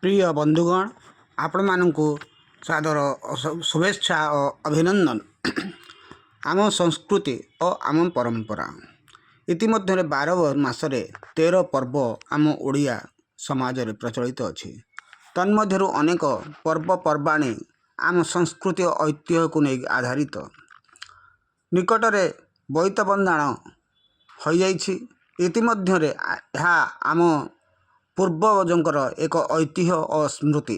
प्रिय बंधुगण आपण मानकु सादर शुभेच्छा और अभिनंदन। आम संस्कृति और आम परंपरा इतिमध्य 12 मासरे 13 पर्व आम ओडिया समाज रे प्रचलित अछि। तन्मध्यरु अनेक पर्वपर्वाणी आम संस्कृति और ऐतिह्य को नहीं आधारित। निकटरे बोईत बंदाण हो जाइछि। इतिमध्य यह आम पूर्वजंकर एक ऐतिह्य और स्मृति।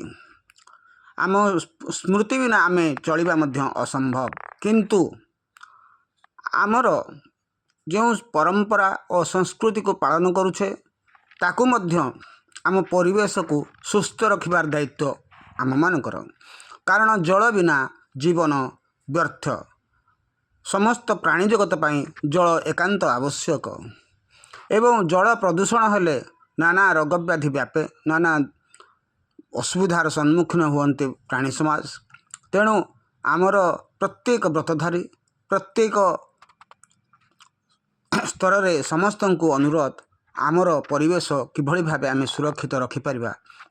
आम स्मृति बिना आम चलिबा मध्य असंभव, किंतु आमर जो परंपरा और संस्कृति को पालन करुछे ताकू मध्य आम परिवेश को सुस्थ रखिबार दायित्व आम मानकर। कारण जल बिना जीवन व्यर्थ। समस्त प्राणी जगत पाई जल एकांत आवश्यक। एवं जल प्रदूषण हेले नाना रोग व्याधि व्यापे, नाना असुविधार सम्मुखीन हुअन्ते प्राणी समाज। तेणु आमर प्रत्येक व्रतधारी प्रत्येक स्तर रे समस्त को अनुरोध आमर परिवेश किभली भाबे आमे सुरक्षित रखिपर।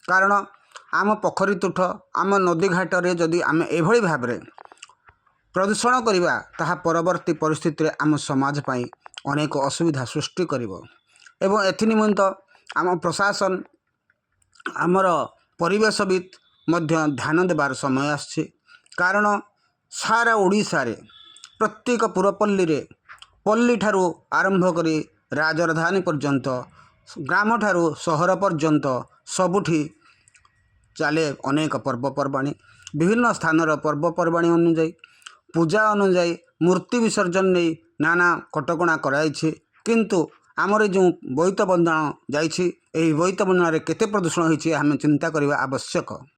कारण आम पोखरी तुठ आम नदी घाट रे जदि आमे एभली भाबरे प्रदूषण करिबा ताहा परवर्ती परिस्थिति रे आम समाज पाई अनेक असुविधा सृष्टि करिवो। एवं एथि निमित्त आम प्रशासन आमर परिवेशविद मध्य ध्यान देबार समय आछि। कारण सारा ओडिशा रे प्रत्येक पुरपल्ली रे पल्ली ठारू आरंभ करी राजधानी पर्यंत, ग्राम ठारू सहर पर्यंत सबुठी चले अनेक पर्वपर्वाणी। विभिन्न स्थानर पर्वपर्वाणी अनुजाई पूजा अनुजाई मूर्ति विसर्जन नहीं नाना कटकणा कराइछि। किंतु आमर जो बोईत बंदाण जाइछि, एही बोईत बंदाण रे केते प्रदूषण होइछि आमे चिंता करिबा आवश्यक।